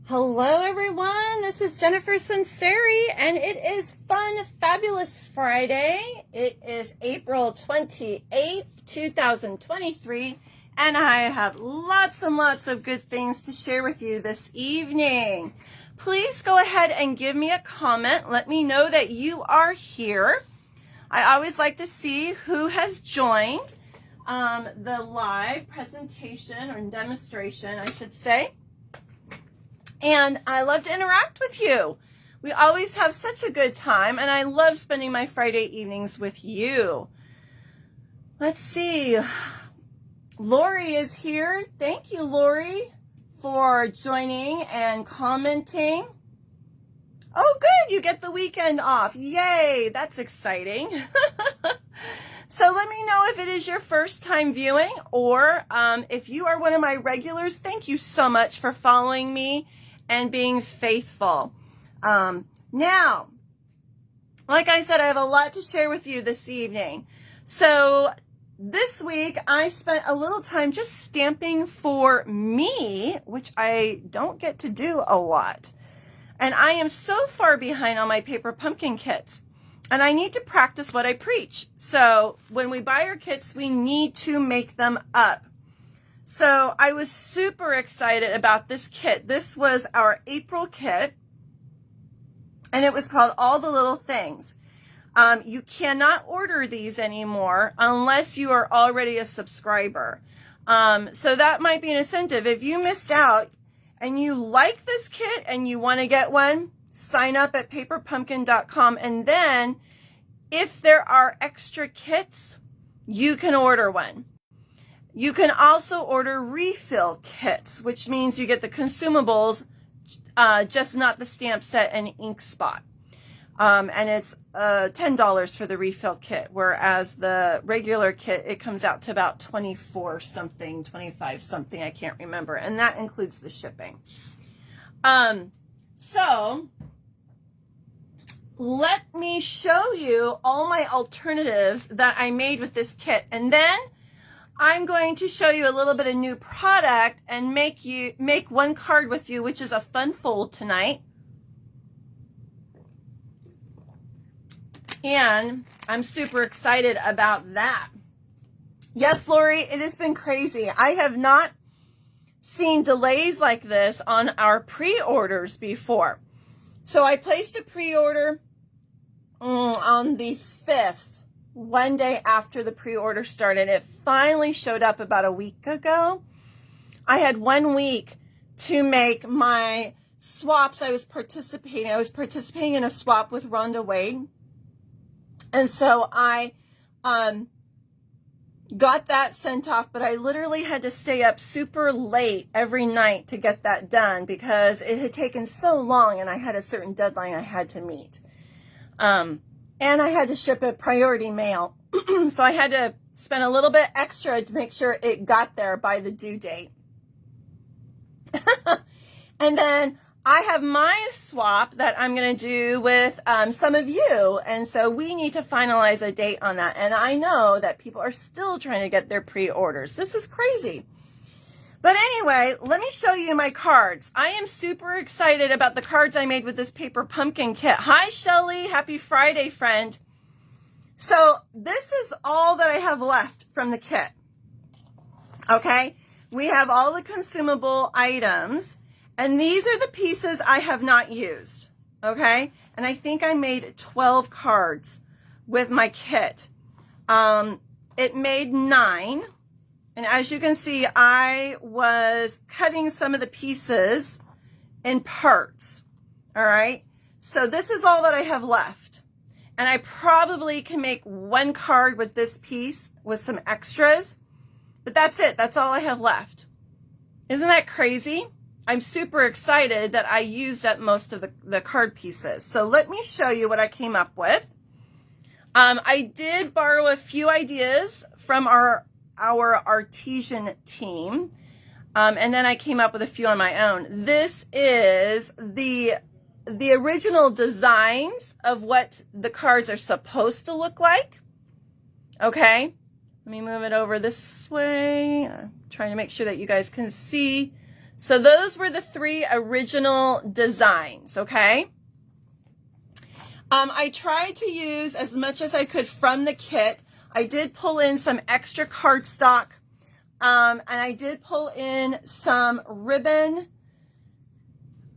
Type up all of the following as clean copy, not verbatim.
Hello everyone, this is Jennifer Sinceri, and it is Fun Fabulous Friday. It is April 28th, 2023, and I have lots and lots of good things to share with you this evening. Please go ahead and give me a comment. Let me know that you are here. I always like to see who has joined the live presentation or demonstration, I should say. And I love to interact with you. We always have such a good time, and I love spending my Friday evenings with you. Let's see. Lori is here. Thank you, Lori, for joining and commenting. Oh, good. You get the weekend off. Yay. That's exciting. So let me know if it is your first time viewing, or if you are one of my regulars, thank you so much for following me and being faithful. Now, like I said, I have a lot to share with you this evening. So this week, I spent a little time just stamping for me, which I don't get to do a lot. And I am so far behind on my paper pumpkin kits. And I need to practice what I preach. So when we buy our kits, we need to make them up. So I was super excited about this kit. This was our April kit, and it was called All the Little Things. You cannot order these anymore unless you are already a subscriber. So that might be an incentive. If you missed out and you like this kit and you want to get one, sign up at paperpumpkin.com, and then if there are extra kits, you can order one. You can also order refill kits, which means you get the consumables, just not the stamp set and ink spot. And it's $10 for the refill kit, whereas the regular kit, it comes out to about 24 something, 25 something, I can't remember, and that includes the shipping. So let me show you all my alternatives that I made with this kit, and then I'm going to show you a little bit of new product and make one card with you, which is a fun fold tonight. And I'm super excited about that. Yes, Lori, it has been crazy. I have not seen delays like this on our pre-orders before. So I placed a pre-order on the 5th. One day after the pre-order started. It finally showed up about a week ago. I had 1 week to make my swaps. I was participating in a swap with Rhonda Wade. And so I got that sent off, but I literally had to stay up super late every night to get that done because it had taken so long and I had a certain deadline I had to meet. And I had to ship it priority mail. So I had to spend a little bit extra to make sure it got there by the due date. And then I have my swap that I'm going to do with some of you. And so we need to finalize a date on that. And I know that people are still trying to get their pre-orders. This is crazy. But anyway, let me show you my cards. I am super excited about the cards I made with this paper pumpkin kit. Hi, Shelly. Happy Friday, friend. So this is all that I have left from the kit. Okay. We have all the consumable items. And these are the pieces I have not used, okay? And I think I made 12 cards with my kit. It made 9. And as you can see, I was cutting some of the pieces in parts, all right? So this is all that I have left. And I probably can make 1 card with this piece with some extras. But that's it. That's all I have left. Isn't that crazy? I'm super excited that I used up most of the card pieces. So let me show you what I came up with. I did borrow a few ideas from our artesian team. And then I came up with a few on my own. This is the original designs of what the cards are supposed to look like. Okay. Let me move it over this way. I'm trying to make sure that you guys can see. So those were the 3 original designs, okay? I tried to use as much as I could from the kit. I did pull in some extra cardstock, and I did pull in some ribbon,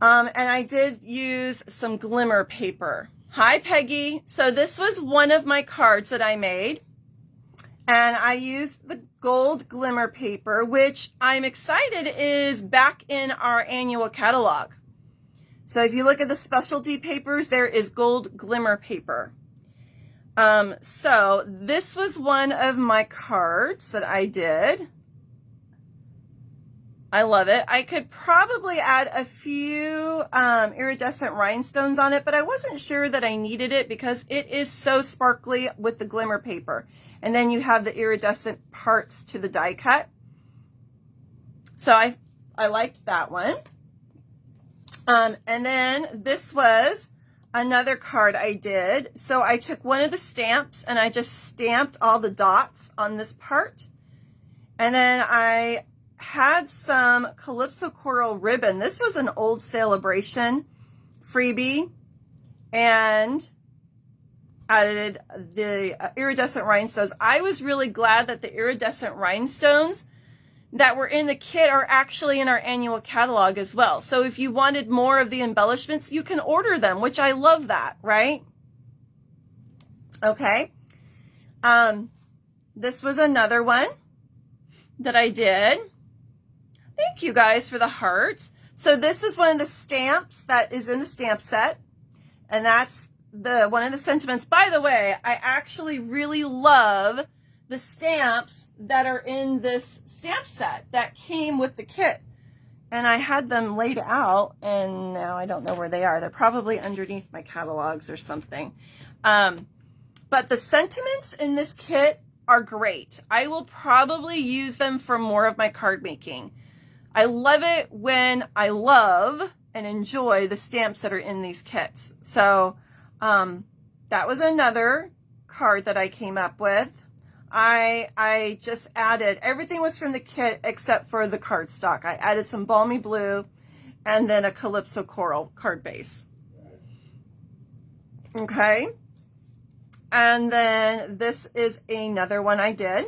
and I did use some glimmer paper. Hi, Peggy. So this was one of my cards that I made. And I used the gold glimmer paper, which I'm excited is back in our annual catalog. So if you look at the specialty papers, there is gold glimmer paper. So this was one of my cards that I did. I love it. I could probably add a few iridescent rhinestones on it, but I wasn't sure that I needed it because it is so sparkly with the glimmer paper. And then you have the iridescent parts to the die cut. So I liked that one. And then this was another card I did. So I took one of the stamps and I just stamped all the dots on this part. And then I had some Calypso Coral ribbon. This was an old Celebration freebie. And added the iridescent rhinestones. I was really glad that the iridescent rhinestones that were in the kit are actually in our annual catalog as well. So if you wanted more of the embellishments, you can order them, which I love that, right? Okay. This was another one that I did. Thank you guys for the hearts. So this is one of the stamps that is in the stamp set, and that's one of the sentiments. By the way, I actually really love the stamps that are in this stamp set that came with the kit. And I had them laid out, and now I don't know where they are. They're probably underneath my catalogs or something. But the sentiments in this kit are great. I will probably use them for more of my card making. I love it when I love and enjoy the stamps that are in these kits. So that was another card that I came up with. I just added, everything was from the kit except for the cardstock. I added some Balmy Blue and then a Calypso Coral card base. Okay. And then this is another one I did.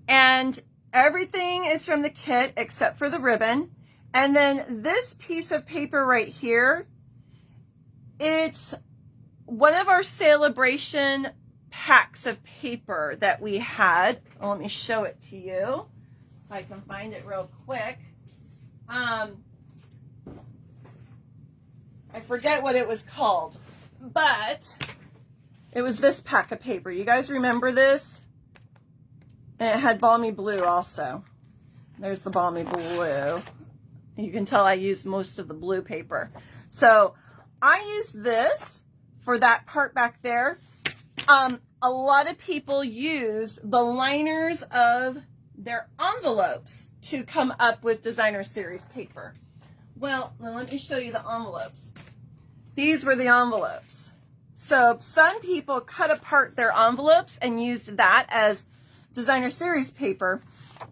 And everything is from the kit except for the ribbon. And then this piece of paper right here, it's one of our celebration packs of paper that we had. Oh, let me show it to you if I can find it real quick. I forget what it was called, but it was this pack of paper. You guys remember this? And it had Balmy Blue also. There's the Balmy Blue. You can tell I used most of the blue paper. So I used this for that part back there. A lot of people use the liners of their envelopes to come up with designer series paper. Well, let me show you the envelopes. These were the envelopes. So some people cut apart their envelopes and used that as designer series paper.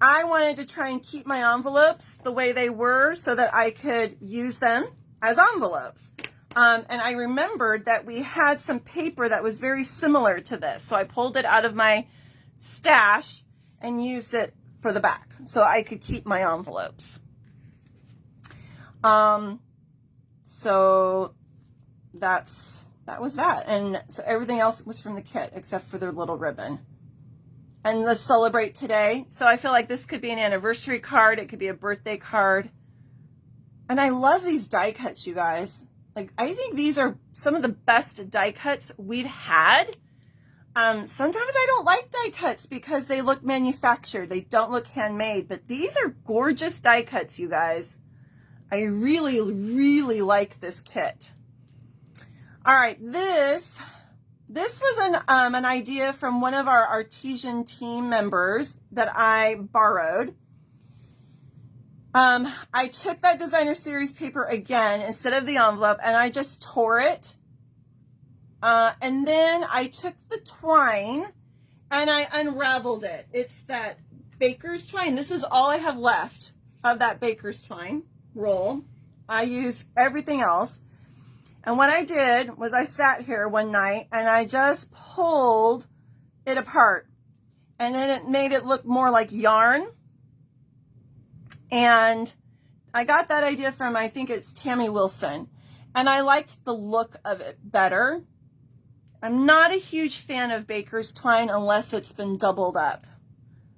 I wanted to try and keep my envelopes the way they were so that I could use them as envelopes. And I remembered that we had some paper that was very similar to this. So I pulled it out of my stash and used it for the back so I could keep my envelopes. So that was that. And so everything else was from the kit except for their little ribbon. And the celebrate today. So I feel like this could be an anniversary card. It could be a birthday card. And I love these die cuts, you guys. Like, I think these are some of the best die cuts we've had. Sometimes I don't like die cuts because they look manufactured. They don't look handmade. But these are gorgeous die cuts, you guys. I really, really like this kit. All right, this was an idea from one of our artesian team members that I borrowed. I took that designer series paper again instead of the envelope and I just tore it. And then I took the twine and I unraveled it. It's that baker's twine. This is all I have left of that baker's twine roll. I used everything else. And what I did was I sat here one night and I just pulled it apart. And then it made it look more like yarn. And I got that idea from, I think it's Tammy Wilson. And I liked the look of it better. I'm not a huge fan of baker's twine unless it's been doubled up.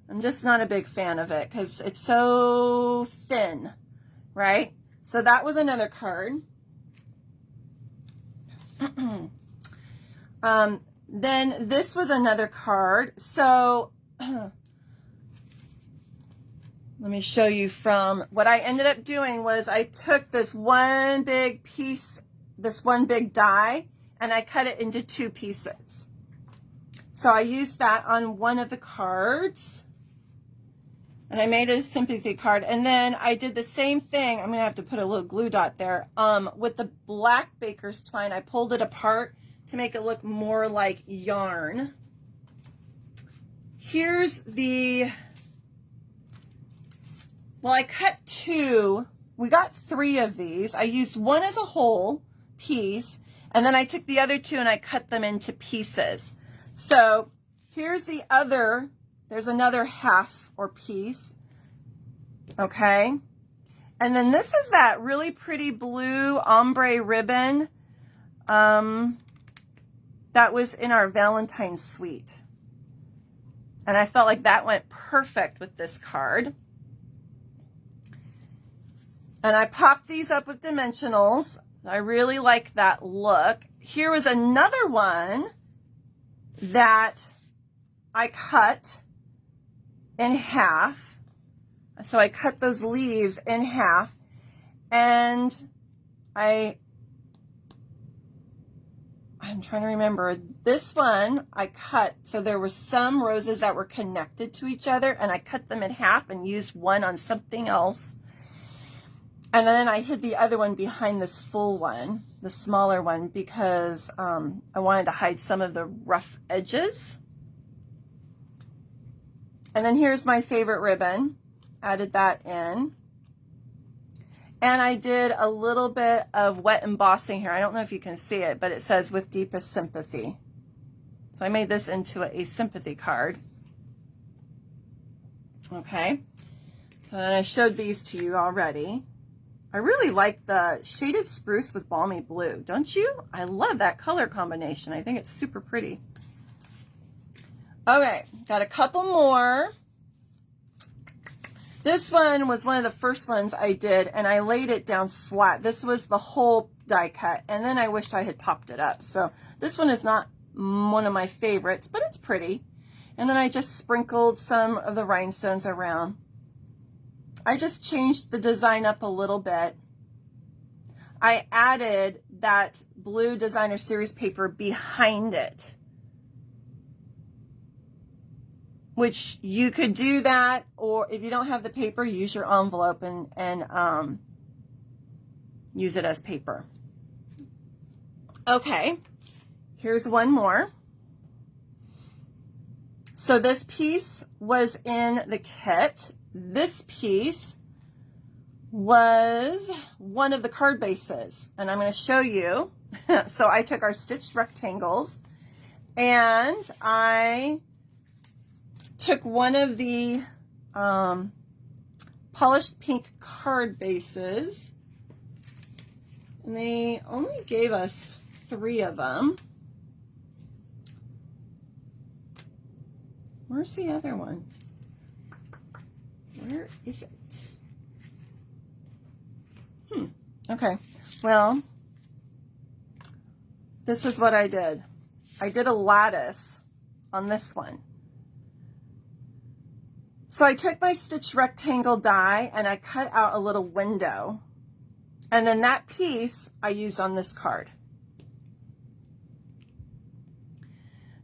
I'm just not a big fan of it because it's so thin, right? So that was another card. Then this was another card. So let me show you from what I ended up doing was I took this one big piece, this one big die, and I cut it into two pieces. So I used that on one of the cards. And I made it a sympathy card. And then I did the same thing. I'm going to have to put a little glue dot there. With the black baker's twine, I pulled it apart to make it look more like yarn. Here's the, well, I cut two. We got three of these. I used one as a whole piece. And then I took the other two and I cut them into pieces. So here's the other, there's another half or piece. Okay. And then this is that really pretty blue ombre ribbon that was in our Valentine's suite. And I felt like that went perfect with this card. And I popped these up with dimensionals. I really like that look. Here was another one that I cut in half. So I cut those leaves in half and I'm trying to remember. This one I cut, so there were some roses that were connected to each other and I cut them in half and used one on something else. And then I hid the other one behind this full one, the smaller one, because I wanted to hide some of the rough edges. And then here's my favorite ribbon. Added that in. And I did a little bit of wet embossing here. I don't know if you can see it, but it says with deepest sympathy. So I made this into a sympathy card. Okay. So then I showed these to you already. I really like the shaded spruce with balmy blue, don't you? I love that color combination. I think it's super pretty. Okay, got a couple more. This one was one of the first ones I did, and I laid it down flat. This was the whole die cut, and then I wished I had popped it up. So this one is not one of my favorites, but it's pretty. And then I just sprinkled some of the rhinestones around. I just changed the design up a little bit. I added that blue designer series paper behind it. which you could do that, or if you don't have the paper, use your envelope and use it as paper. Okay, here's one more. So this piece was in the kit. This piece was one of the card bases, and I'm going to show you. So I took our stitched rectangles and I took one of the polished pink card bases, and they only gave us 3 of them. Where's the other one? Where is it? Okay, well, this is what I did. I did a lattice on this one. So I took my stitched rectangle die and I cut out a little window. And then that piece I used on this card.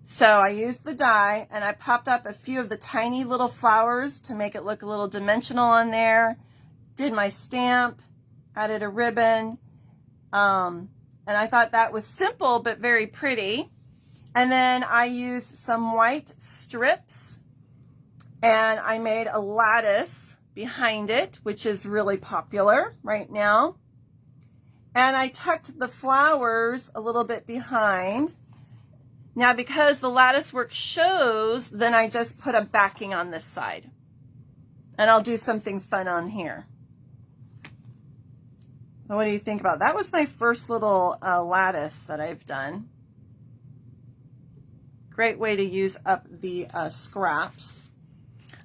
So I used the die and I popped up a few of the tiny little flowers to make it look a little dimensional on there. Did my stamp, added a ribbon. And I thought that was simple but very pretty. And then I used some white strips and I made a lattice behind it, which is really popular right now. And I tucked the flowers a little bit behind. Now, because the lattice work shows, then I just put a backing on this side. And I'll do something fun on here. So what do you think about that? That was my first little lattice that I've done. Great way to use up the scraps.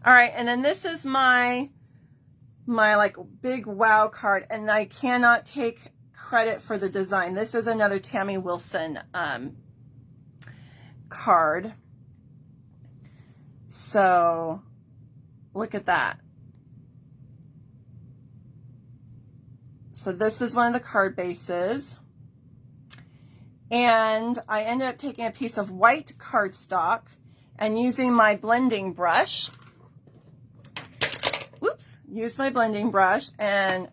All right, and then this is my like big wow card, and I cannot take credit for the design. This is another Tammy Wilson card. So look at that. So this is one of the card bases. And I ended up taking a piece of white cardstock and using my blending brush. Used my blending brush and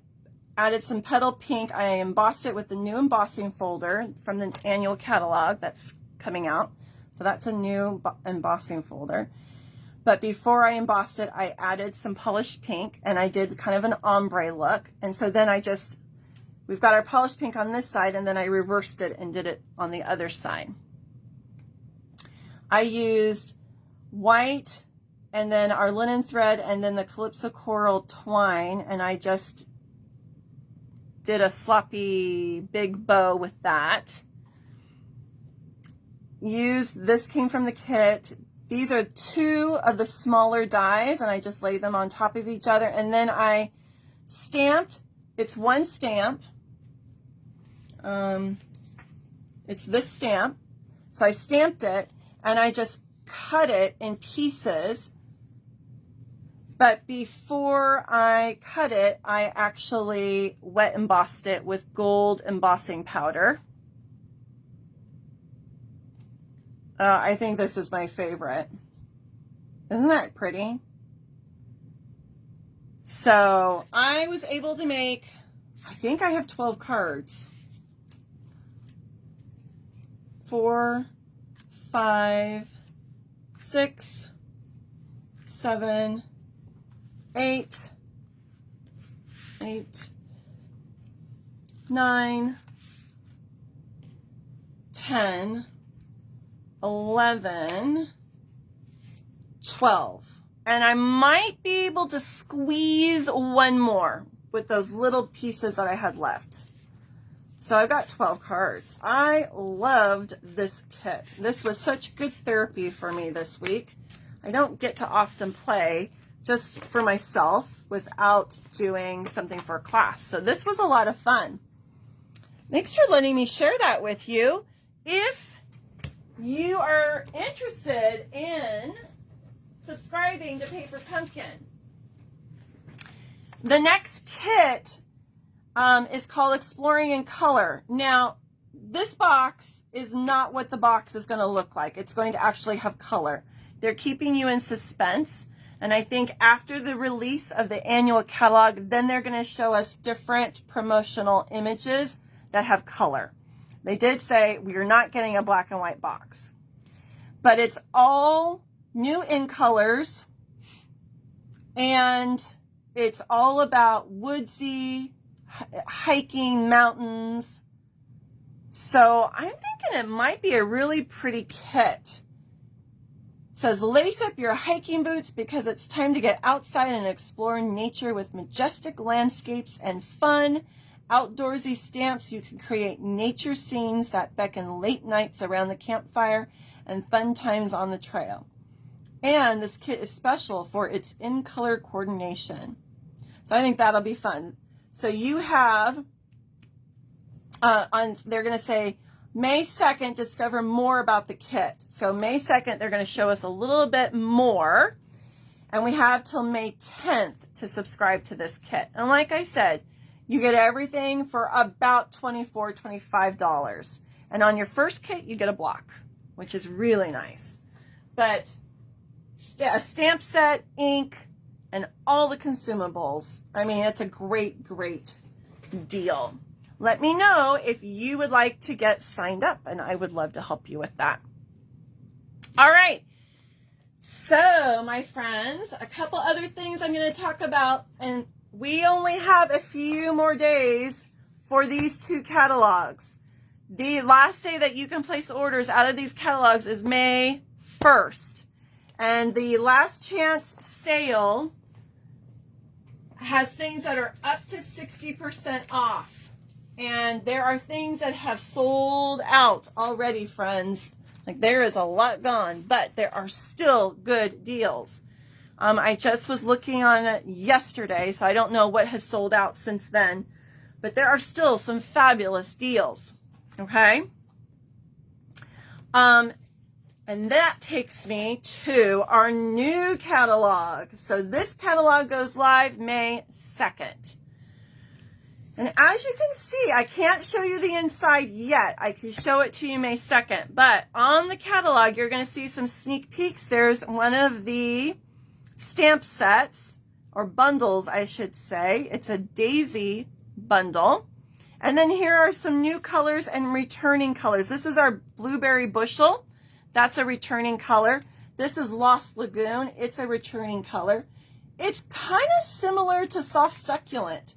added some petal pink. I embossed it with the new embossing folder from the annual catalog that's coming out. So that's a new embossing folder. But before I embossed it, I added some polished pink and I did kind of an ombre look. And so then we've got our polished pink on this side, and then I reversed it and did it on the other side. I used white and then our linen thread and then the Calypso Coral twine, and I just did a sloppy big bow with that. This came from the kit. These are 2 of the smaller dies, and I just laid them on top of each other, and then I stamped. It's one stamp. It's this stamp. So I stamped it and I just cut it in pieces. But before I cut it, I actually wet embossed it with gold embossing powder. I think this is my favorite. Isn't that pretty? So I was able to make, I think I have 12 cards. 4, 5, 6, 7, 8, 9, 10, 11, 12. And I might be able to squeeze one more with those little pieces that I had left. So I've got 12 cards. I loved this kit. This was such good therapy for me this week. I don't get to often play just for myself without doing something for a class. So this was a lot of fun. Thanks for letting me share that with you. If you are interested in subscribing to Paper Pumpkin, the next kit is called Exploring in Color. Now, this box is not what the box is going to look like. It's going to actually have color. They're keeping you in suspense. And I think after the release of the annual catalog, then they're going to show us different promotional images that have color. They did say we are not getting a black and white box, but it's all new in colors, and it's all about woodsy, hiking, mountains. So I'm thinking it might be a really pretty kit. It says, lace up your hiking boots because it's time to get outside and explore nature with majestic landscapes and fun, outdoorsy stamps. You can create nature scenes that beckon late nights around the campfire and fun times on the trail. And this kit is special for its in-color coordination. So I think that'll be fun. So you have, they're going to say, May 2nd, discover more about the kit. So May 2nd, they're going to show us a little bit more. And we have till May 10th to subscribe to this kit. And like I said, you get everything for about $24, $25. And on your first kit, you get a block, which is really nice. But a stamp set, ink, and all the consumables. I mean, it's a great, great deal. Let me know if you would like to get signed up, and I would love to help you with that. All right. So, my friends, a couple other things I'm going to talk about, and we only have a few more days for these two catalogs. The last day that you can place orders out of these catalogs is May 1st. And the last chance sale has things that are up to 60% off. And there are things that have sold out already, friends. Like, there is a lot gone, but there are still good deals. I just was looking on it yesterday, so I don't know what has sold out since then. But there are still some fabulous deals. Okay? And that takes me to our new catalog. So this catalog goes live May 2nd. And as you can see, I can't show you the inside yet. I can show it to you May 2nd. But on the catalog, you're going to see some sneak peeks. There's one of the stamp sets, or bundles, I should say. It's a daisy bundle. And then here are some new colors and returning colors. This is our blueberry bushel. That's a returning color. This is Lost Lagoon. It's a returning color. It's kind of similar to soft succulent.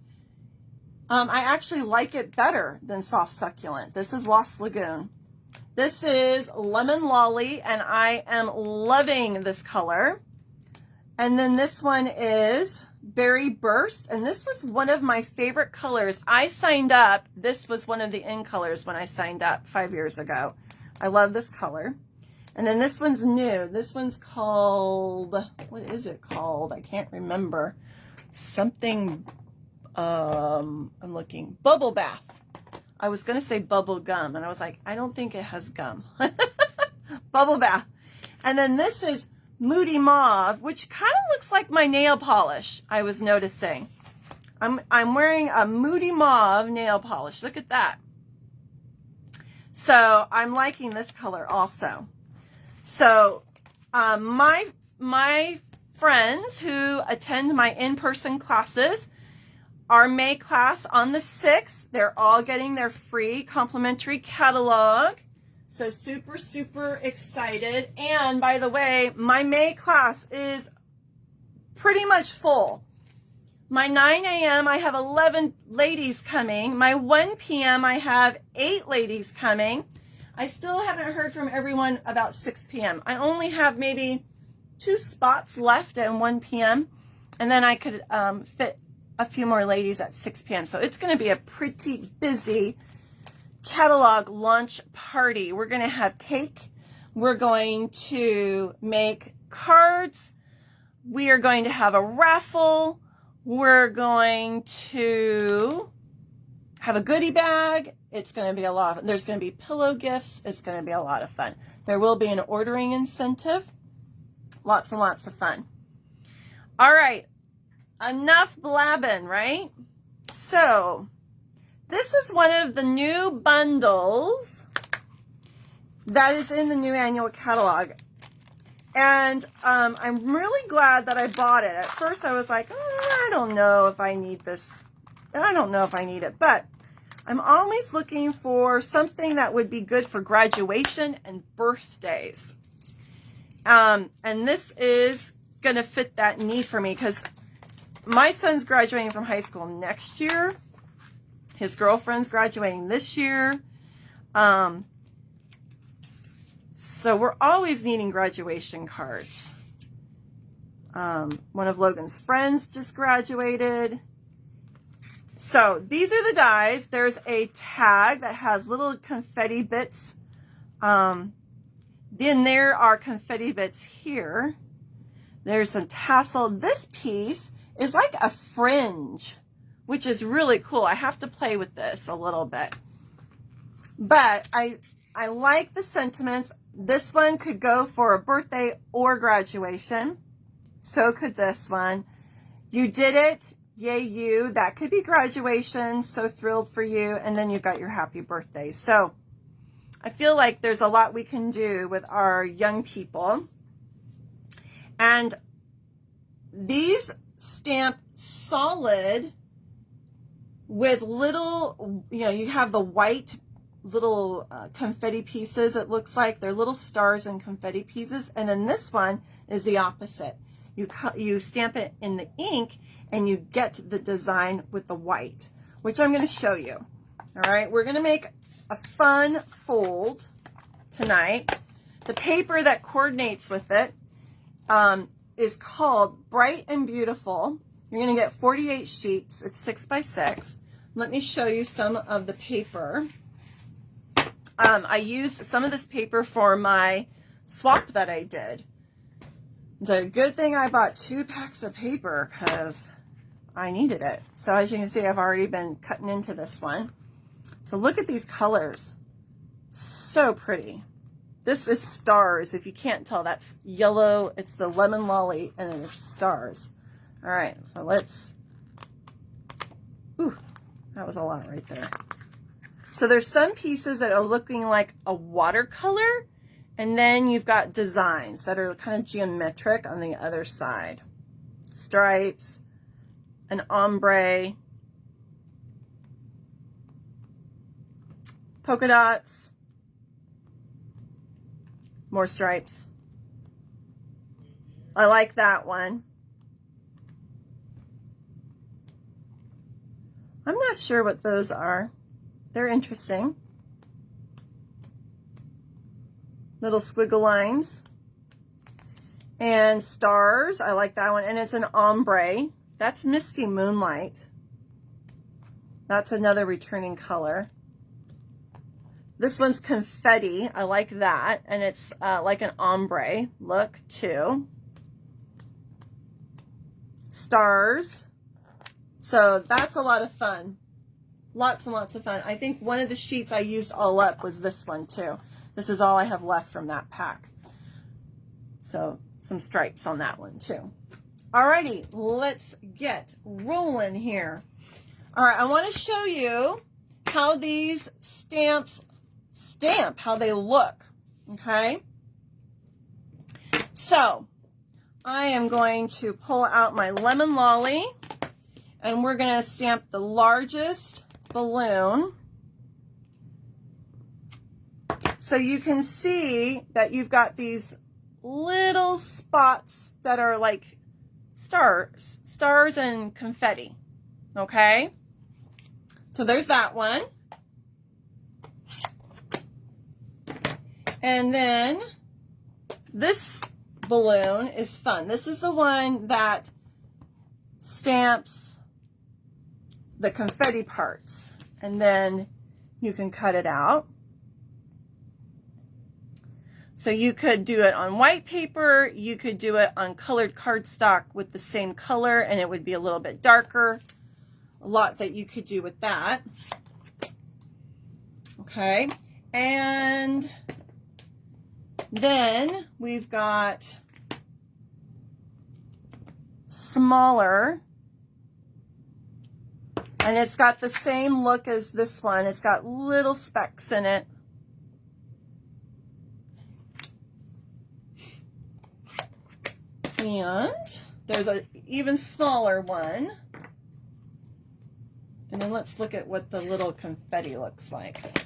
I actually like it better than soft succulent. This is Lost Lagoon. This is Lemon Lolly, and I am loving this color. And then this one is Berry Burst, and this was one of my favorite colors. I signed up. This was one of the in colors when I signed up 5 years ago. I love this color. And then this one's new. This one's called, what is it called? I can't remember. Something, I'm looking, Bubble Bath. I was going to say bubble gum, and I was like, I don't think it has gum. Bubble Bath. And then this is Moody Mauve, which kind of looks like my nail polish, I was noticing. I'm wearing a Moody Mauve nail polish. Look at that. So I'm liking this color also. So my friends who attend my in-person classes, our May class on the 6th, they're all getting their free complimentary catalog. So super, super excited. And by the way, my May class is pretty much full. My 9 a.m., I have 11 ladies coming. My 1 p.m., I have 8 ladies coming. I still haven't heard from everyone about 6 p.m. I only have maybe 2 spots left at 1 p.m. And then I could fit a few more ladies at 6 p.m. So it's going to be a pretty busy catalog launch party. We're going to have cake. We're going to make cards. We are going to have a raffle. We're going to have a goodie bag. It's going to be a lot of, there's going to be pillow gifts. It's going to be a lot of fun. There will be an ordering incentive. Lots and lots of fun. All right. Enough blabbing, right? So, this is one of the new bundles that is in the new annual catalog. And I'm really glad that I bought it. At first I was like, I don't know if I need this. I don't know if I need it. But I'm always looking for something that would be good for graduation and birthdays. And this is going to fit that need for me because my son's graduating from high school next year. His girlfriend's graduating this year. So we're always needing graduation cards. One of Logan's friends just graduated. So these are the dies. There's a tag that has little confetti bits. Then there are confetti bits here. There's a tassel. This piece is like a fringe, which is really cool. I have to play with this a little bit. But I like the sentiments. This one could go for a birthday or graduation. So could this one. You did it. Yay you. That could be graduation. So thrilled for you. And then you've got your happy birthday. So I feel like there's a lot we can do with our young people. And these stamp solid with little, you have the white little confetti pieces. It looks like they're little stars and confetti pieces. And then this one is the opposite. You stamp it in the ink and you get the design with the white, which I'm going to show you. All right, we're going to make a fun fold tonight. The paper that coordinates with it is called Bright and Beautiful. You're going to get 48 sheets. It's 6 by 6. Let me show you some of the paper. I used some of this paper for my swap that I did. It's a good thing I bought 2 packs of paper because I needed it. So as you can see, I've already been cutting into this one. So look at these colors. So pretty. This is stars. If you can't tell, that's yellow. It's the lemon lolly, and then there's stars. All right, so let's, ooh, that was a lot right there. So there's some pieces that are looking like a watercolor, and then you've got designs that are kind of geometric on the other side. Stripes, an ombre, polka dots, more stripes. I like that one. I'm not sure what those are. They're interesting. Little squiggle lines. And stars. I like that one. And it's an ombre. That's Misty Moonlight. That's another returning color. This one's confetti. I like that. And it's like an ombre look too. Stars. So that's a lot of fun. Lots and lots of fun. I think one of the sheets I used all up was this one too. This is all I have left from that pack. So some stripes on that one too. Alrighty, let's get rolling here. All right, I want to show you how these stamps stamp, how they look, okay? So I am going to pull out my lemon lolly, and we're going to stamp the largest balloon. So you can see that you've got these little spots that are like stars and confetti, okay? So there's that one. And then this balloon is fun. This is the one that stamps the confetti parts, and then you can cut it out. So you could do it on white paper, you could do it on colored cardstock with the same color, and it would be a little bit darker. A lot that you could do with that. Okay, and then we've got smaller, and it's got the same look as this one. It's got little specks in it. And there's an even smaller one. And then let's look at what the little confetti looks like.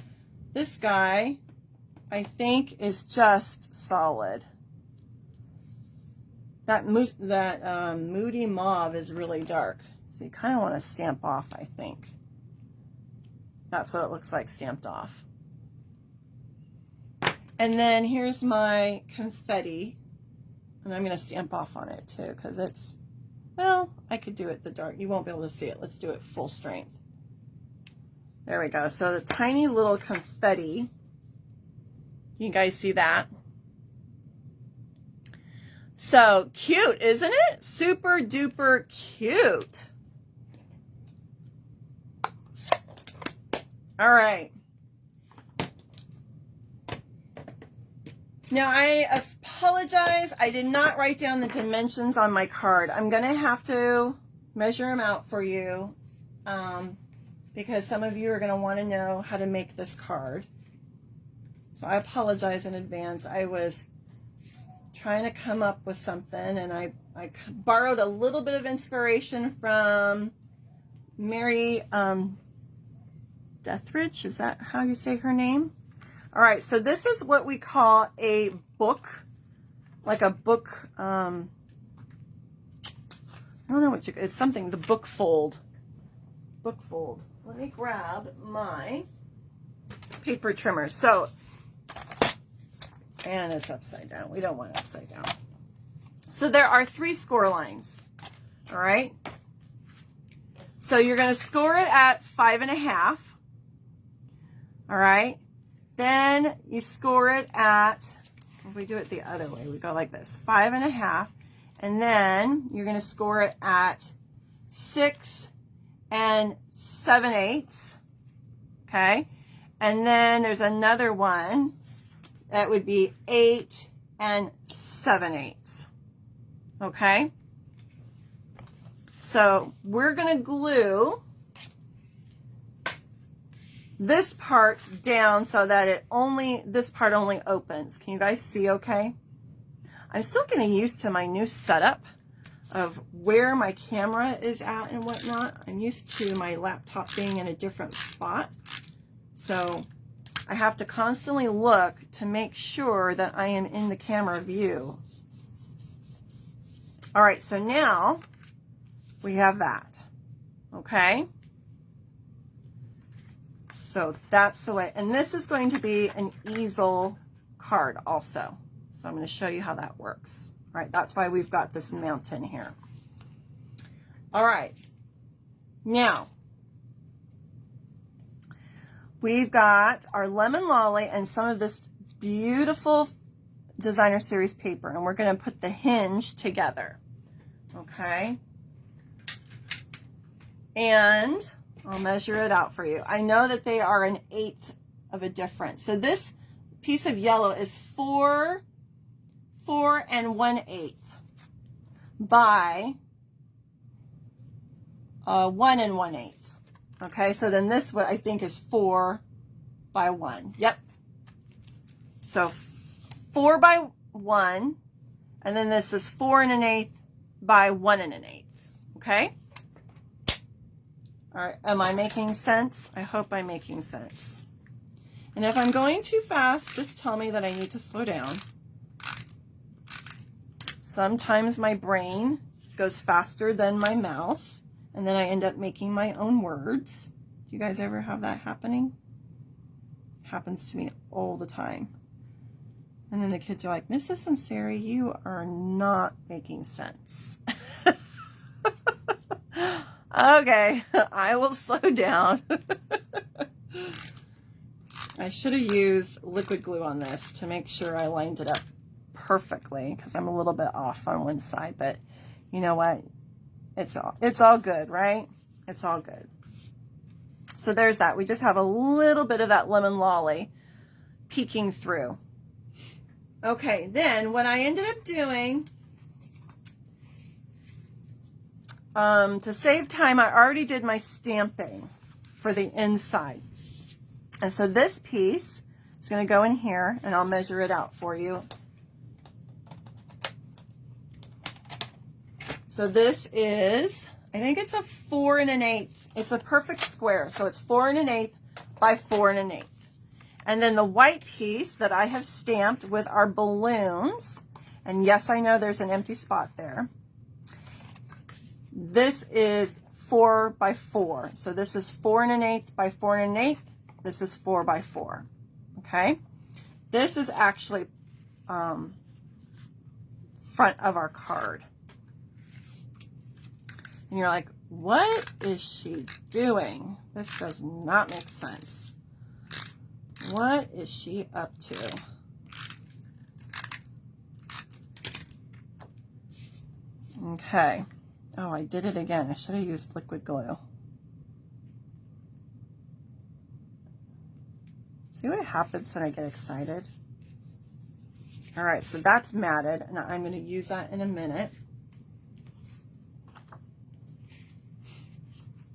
This guy, I think, is just solid. That moody mauve is really dark. So you kind of want to stamp off, I think. That's what it looks like stamped off. And then here's my confetti. And I'm going to stamp off on it too, because it's, well, I could do it the dark. You won't be able to see it. Let's do it full strength. There we go. So the tiny little confetti. You guys see that? So cute, isn't it? Super duper cute. All right. Now I apologize. I did not write down the dimensions on my card. I'm going to have to measure them out for you because some of you are going to want to know how to make this card. So I apologize in advance. I was trying to come up with something, and I borrowed a little bit of inspiration from Mary Deathridge. Is that how you say her name? All right, so this is what we call a book, like a book, I don't know what it's something, the book fold. Book fold. Let me grab my paper trimmer. So, and it's upside down. We don't want it upside down. So there are 3 score lines, all right? So you're going to score it at 5.5, all right? Then you score it at, if we do it the other way, we go like this, 5.5, and then you're going to score it at 6 7/8, okay? And then there's another one that would be 8 7/8, okay? So we're going to glue this part down so that this part only opens. Can you guys see okay? I'm still getting used to my new setup of where my camera is at and whatnot. I'm used to my laptop being in a different spot. So I have to constantly look to make sure that I am in the camera view. All right, so now we have that, okay? So that's the way, and this is going to be an easel card also. So I'm going to show you how that works. All right, that's why we've got this mountain here. All right, now we've got our lemon lolly and some of this beautiful designer series paper, and we're going to put the hinge together, okay? And I'll measure it out for you. I know that they are 1/8 of a difference. So this piece of yellow is 4 1/8 by 1 1/8. Okay, so then this one I think is 4 by 1. Yep. So 4 by 1, and then this is 4 1/8 by 1 1/8. Okay? All right, am I making sense? I hope I'm making sense. And if I'm going too fast, just tell me that I need to slow down. Sometimes my brain goes faster than my mouth, and then I end up making my own words. Do you guys ever have that happening? Happens to me all the time. And then the kids are like, Mrs. Sinceri, you are not making sense. Okay, I will slow down. I should have used liquid glue on this to make sure I lined it up perfectly, because I'm a little bit off on one side, but you know what? It's all good, right? It's all good. So there's that. We just have a little bit of that lemon lolly peeking through. Okay, then what I ended up doing, to save time, I already did my stamping for the inside. And so this piece is going to go in here, and I'll measure it out for you. So this is, I think it's a 4 1/8. It's a perfect square. So it's 4 1/8 by 4 1/8. And then the white piece that I have stamped with our balloons, and yes, I know there's an empty spot there. This is 4 by 4. So this is 4 1/8 by 4 1/8. This is 4 by 4. Okay. This is actually front of our card. And you're like, what is she doing? This does not make sense. What is she up to? Okay. Oh, I did it again. I should have used liquid glue. See what happens when I get excited? All right, so that's matted, and I'm going to use that in a minute.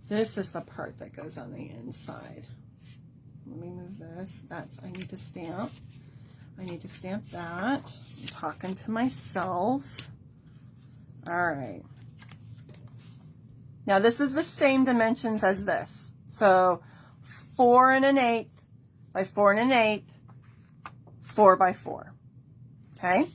This is the part that goes on the inside. Let me move this. I need to stamp. I need to stamp that. I'm talking to myself. All right. Now this is the same dimensions as this. So 4 1/8 by 4 1/8, 4 by 4. Okay.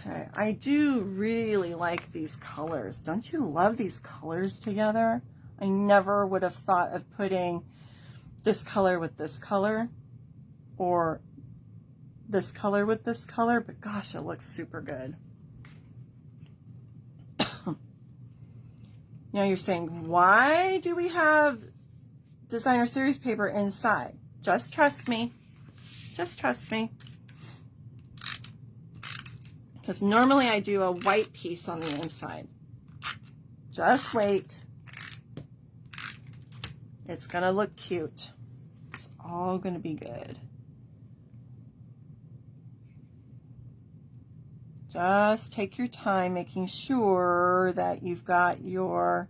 Okay, I do really like these colors. Don't you love these colors together? I never would have thought of putting this color with this color or this color with this color, but gosh, it looks super good. Now you're saying, why do we have designer series paper inside? Just trust me. Just trust me. Because normally I do a white piece on the inside. Just wait. It's going to look cute. It's all going to be good. Just take your time making sure that you've got your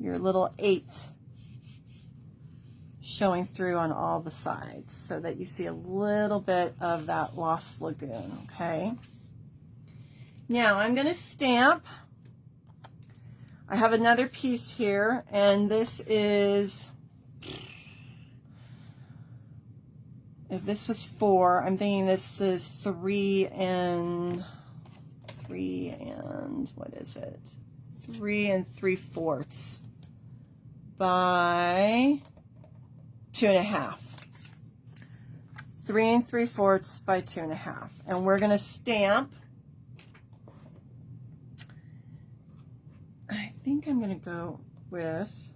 little eighth showing through on all the sides so that you see a little bit of that Lost Lagoon, okay? Now I'm going to stamp. I have another piece here, and this is, if this was 4, I'm thinking this is 3 and what is it? 3 3/4 by 2.5. 3 3/4 by 2.5. And we're going to stamp. I think I'm going to go with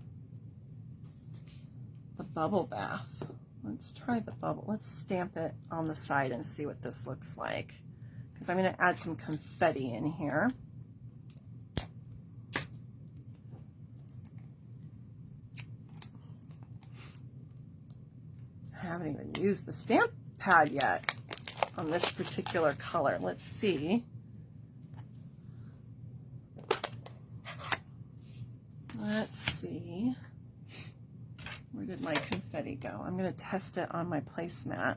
the bubble bath. Let's try the bubble. Let's stamp it on the side and see what this looks like. Because I'm going to add some confetti in here. I haven't even used the stamp pad yet on this particular color. Let's see. Let's see. Where did my confetti go? I'm going to test it on my placemat.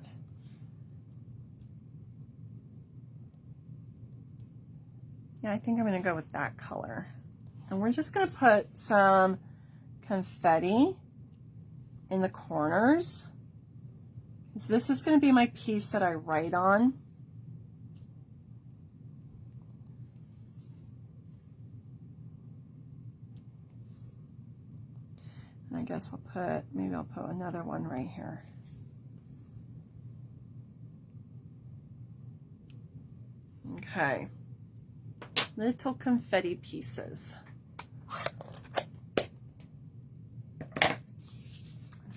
Yeah, I think I'm going to go with that color. And we're just going to put some confetti in the corners. So this is going to be my piece that I write on. And I guess maybe I'll put another one right here. Okay. Little confetti pieces.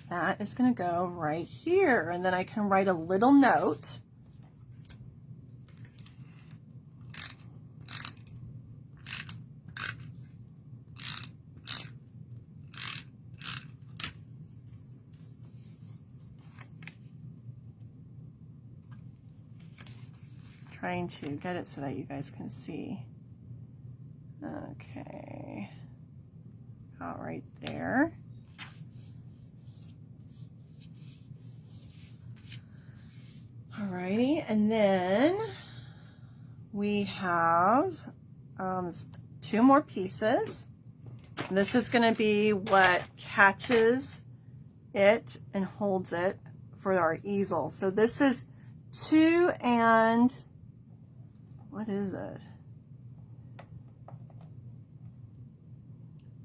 That is going to go right here, and then I can write a little note. trying to get it so that you guys can see. Okay, about right there. Alrighty, and then we have 2 more pieces. This is going to be what catches it and holds it for our easel. So this is 2 and, what is it?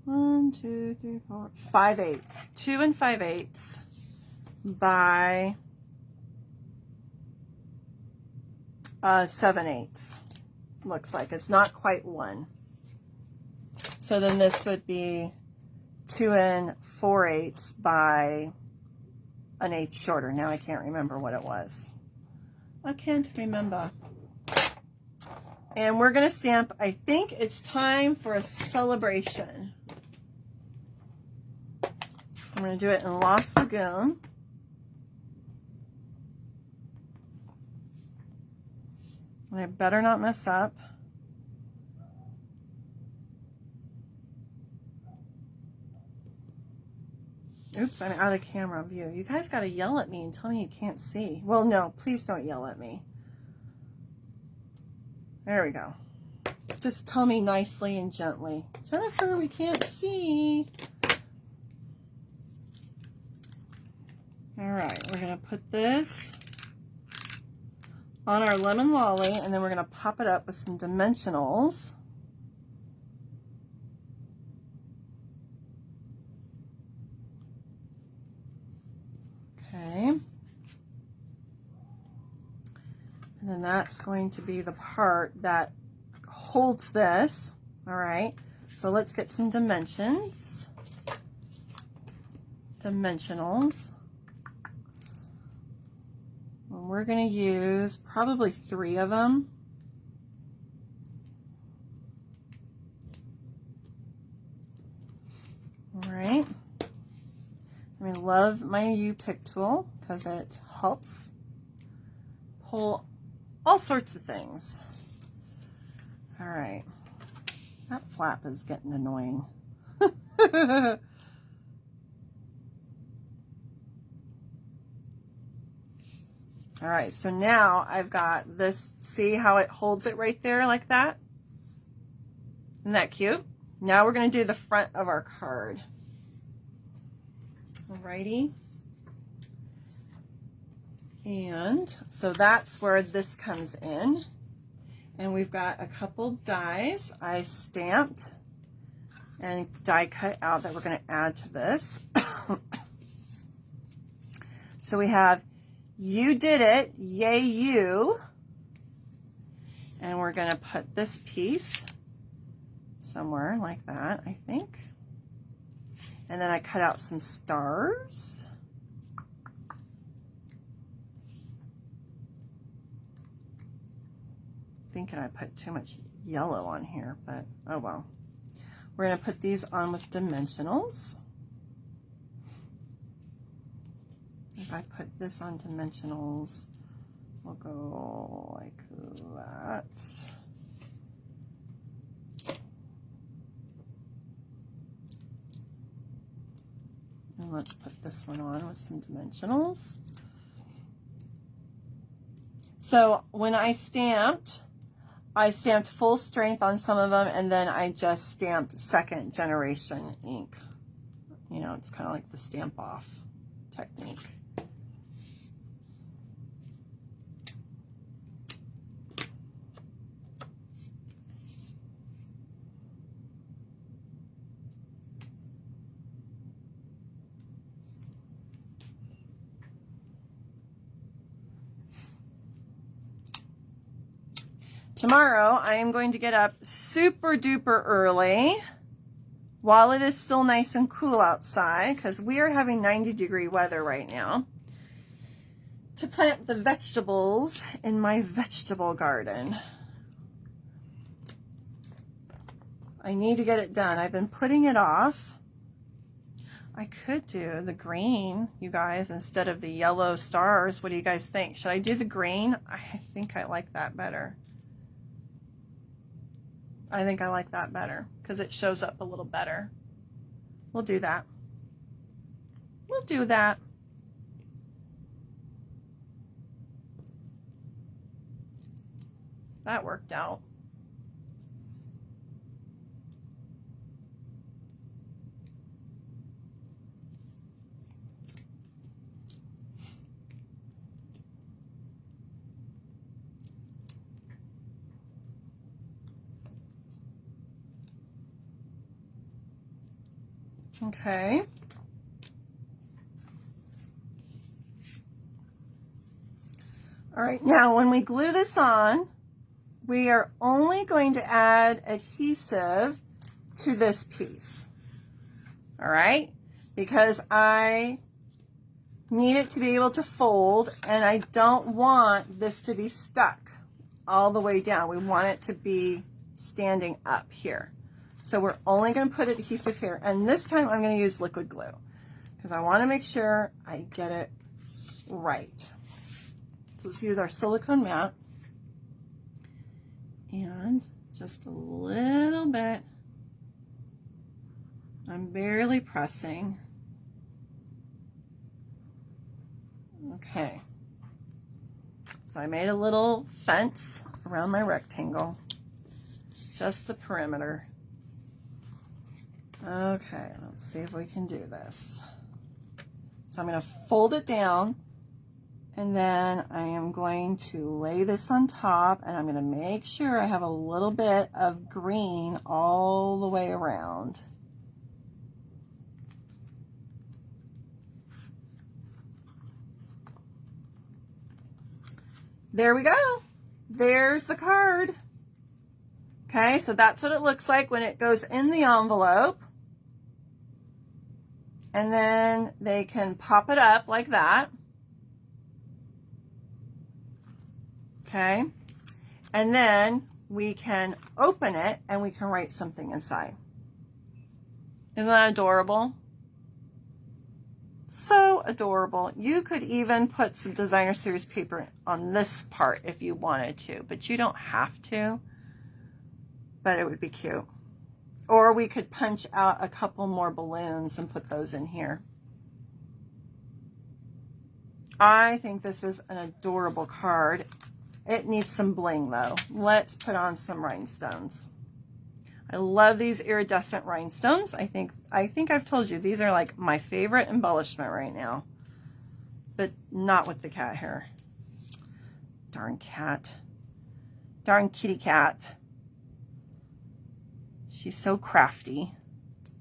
1, 2, 3, 4, 5/8. 2 and 5/8 by 7/8. Looks like it's not quite 1. So then this would be 2 and 4/8 by 1/8 shorter. Now I can't remember what it was. I can't remember. And we're going to stamp, I think it's time for a celebration. I'm going to do it in Lost Lagoon. And I better not mess up. Oops, I'm out of camera view. You guys got to yell at me and tell me you can't see. Well, no, please don't yell at me. There we go. Just tell me nicely and gently. Jennifer, we can't see. All right, we're going to put this on our lemon lolly, and then we're going to pop it up with some dimensionals. Okay. And then that's going to be the part that holds this. All right. So let's get some dimensions. Dimensionals. And we're going to use probably 3 of them. All right. I love my U-pick tool because it helps pull all sorts of things. All right, that flap is getting annoying. All right, so now I've got this, see how it holds it right there like that? Isn't that cute? Now we're going to do the front of our card. Alrighty, and so that's where this comes in, and we've got a couple dies I stamped and die cut out that we're going to add to this. So we have "You Did It, Yay You," and we're going to put this piece somewhere like that, I think. And then I cut out some stars. Thinking I put too much yellow on here, but oh well. We're going to put these on with dimensionals. If I put this on dimensionals, we'll go like that. And let's put this one on with some dimensionals. So when I stamped full strength on some of them, and then I just stamped 2nd generation ink. You know, it's kind of like the stamp off technique. Tomorrow, I am going to get up super duper early while it is still nice and cool outside, because we are having 90-degree weather right now, to plant the vegetables in my vegetable garden. I need to get it done. I've been putting it off. I could do the green, you guys, instead of the yellow stars. What do you guys think? Should I do the green? I think I like that better. I think I like that better because it shows up a little better. We'll do that. We'll do that. That worked out. Okay. All right, now when we glue this on, we are only going to add adhesive to this piece. All right, because I need it to be able to fold and I don't want this to be stuck all the way down. We want it to be standing up here. So we're only going to put adhesive here, and this time I'm going to use liquid glue because I want to make sure I get it right. So let's use our silicone mat and just a little bit. I'm barely pressing. Okay. So I made a little fence around my rectangle, just the perimeter. Okay, let's see if we can do this. So I'm going to fold it down, and then I am going to lay this on top, and I'm going to make sure I have a little bit of green all the way around. There we go. There's the card. Okay, so that's what it looks like when it goes in the envelope. And then they can pop it up like that. Okay, and then we can open it and we can write something inside. Isn't that adorable? So adorable. You could even put some designer series paper on this part if you wanted to, but you don't have to, but it would be cute. Or we could punch out a couple more balloons and put those in here. I think this is an adorable card. It needs some bling though. Let's put on some rhinestones. I love these iridescent rhinestones. I think I've told you these are like my favorite embellishment right now, but not with the cat hair. Darn cat. Darn kitty cat. She's so crafty.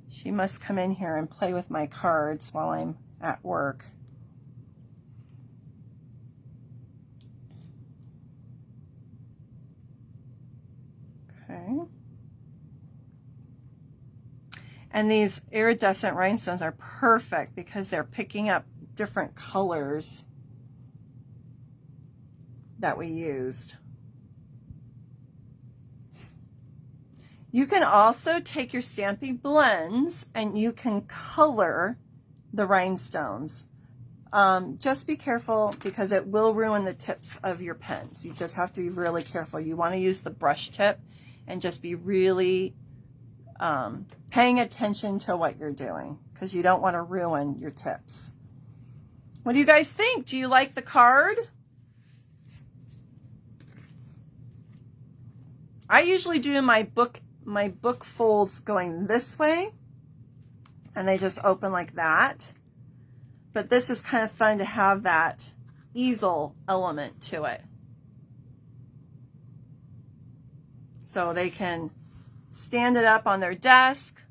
She must come in here and play with my cards while I'm at work. Okay. And these iridescent rhinestones are perfect because they're picking up different colors that we used. You can also take your Stampin' blends and you can color the rhinestones. Just be careful because it will ruin the tips of your pens. You just have to be really careful. You want to use the brush tip and just be really paying attention to what you're doing because you don't want to ruin your tips. What do you guys think? Do you like the card? I usually do my book folds going this way and they just open like that, but this is kind of fun to have that easel element to it, so they can stand it up on their desk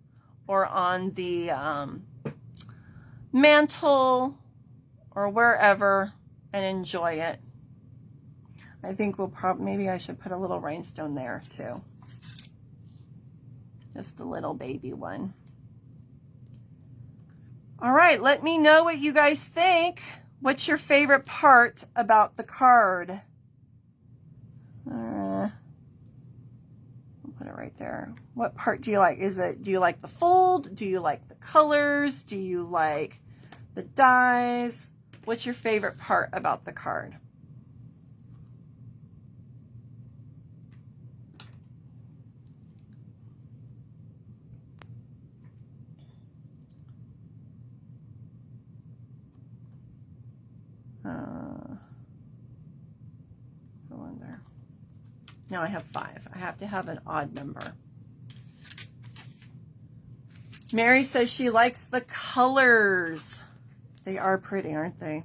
or on the mantle or wherever and enjoy it. I think we'll maybe I should put a little rhinestone there too. Just a little baby one. All right, let me know what you guys think. What's your favorite part about the card? Put put it right there. What part do you like? Do you like the fold? Do you like the colors? Do you like the dies? What's your favorite part about the card? The one there. Now I have 5. I have to have an odd number. Mary says she likes the colors. They are pretty, aren't they?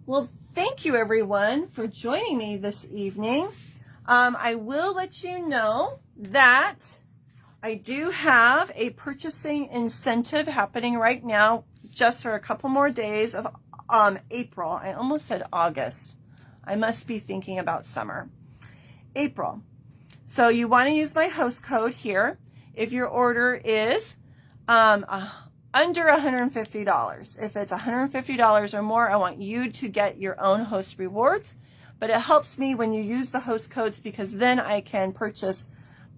Well, thank you everyone for joining me this evening. I will let you know that I do have a purchasing incentive happening right now just for a couple more days of April. I almost said August. I must be thinking about summer. April. So you want to use my host code here. If your order is under $150. If it's $150 or more, I want you to get your own host rewards. But it helps me when you use the host codes because then I can purchase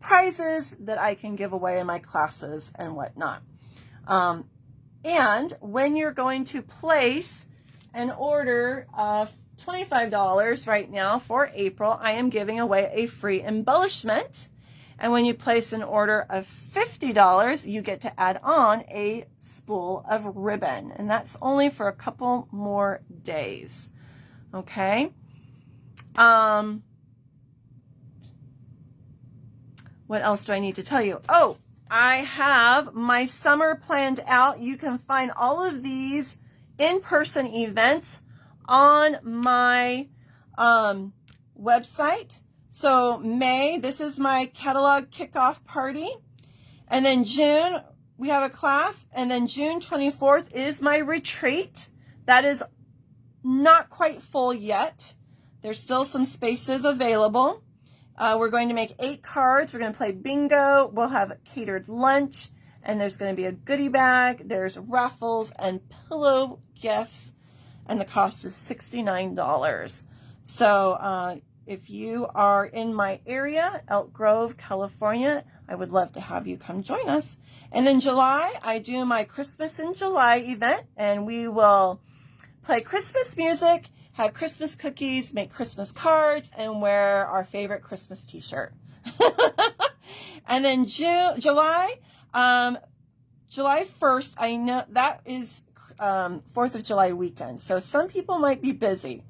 prizes that I can give away in my classes and whatnot. And when you're going to place an order of $25 right now for April, I am giving away a free embellishment. And when you place an order of $50, you get to add on a spool of ribbon. And that's only for a couple more days. Okay. What else do I need to tell you? Oh, I have my summer planned out. You can find all of these in-person events on my website. So May, this is my catalog kickoff party. And then June, we have a class. And then June 24th is my retreat. That is not quite full yet. There's still some spaces available. We're going to make 8 cards. We're going to play bingo. We'll have a catered lunch. And there's going to be a goodie bag. There's raffles and pillow gifts. And the cost is $69. So if you are in my area, Elk Grove, California, I would love to have you come join us. And then July, I do my Christmas in July event. And we will play Christmas music, have Christmas cookies, make Christmas cards, and wear our favorite Christmas t-shirt. And then July 1st, I know that is 4th of July weekend. So some people might be busy,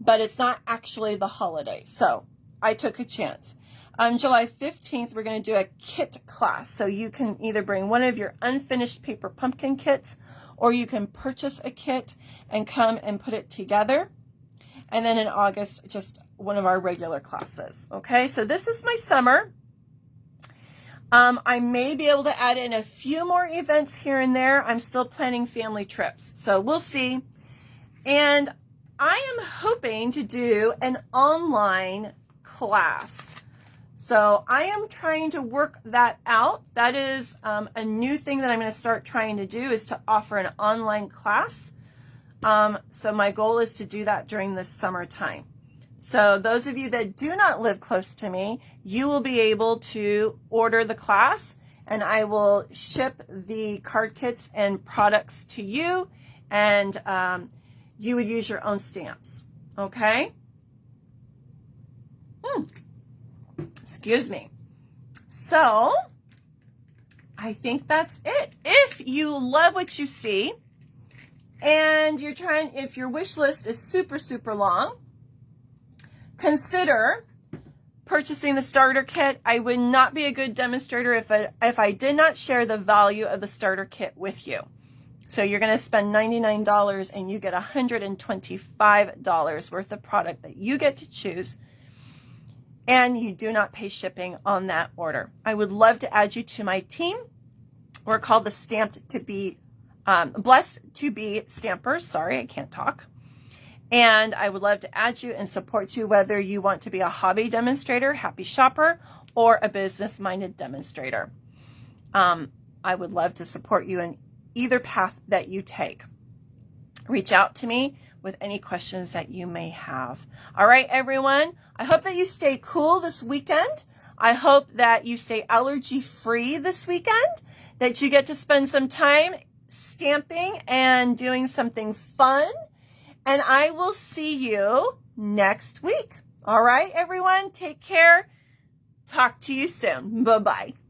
but it's not actually the holiday. So I took a chance. On July 15th, we're going to do a kit class. So you can either bring one of your unfinished paper pumpkin kits, or you can purchase a kit and come and put it together. And then in August, just one of our regular classes. Okay, so this is my summer. I may be able to add in a few more events here and there. I'm still planning family trips, so we'll see. And I am hoping to do an online class. So I am trying to work that out. That is a new thing that I'm going to start trying to do, is to offer an online class. So my goal is to do that during this summertime. So those of you that do not live close to me, you will be able to order the class, and I will ship the card kits and products to you, and you would use your own stamps. Okay? Excuse me. So I think that's it. If you love what you see, and you're trying, if your wish list is super, super long, consider purchasing the starter kit. I would not be a good demonstrator if I did not share the value of the starter kit with you. So you're going to spend $99 and you get $125 worth of product that you get to choose, and you do not pay shipping on that order. I would love to add you to my team. We're called the Blessed to Be Stampers. Sorry, I can't talk. And I would love to add you and support you, whether you want to be a hobby demonstrator, happy shopper, or a business-minded demonstrator. I would love to support you in either path that you take. reach out to me with any questions that you may have. All right, everyone. I hope that you stay cool this weekend. I hope that you stay allergy-free this weekend, that you get to spend some time stamping and doing something fun. And I will see you next week. All right, everyone. Take care. Talk to you soon. Bye-bye.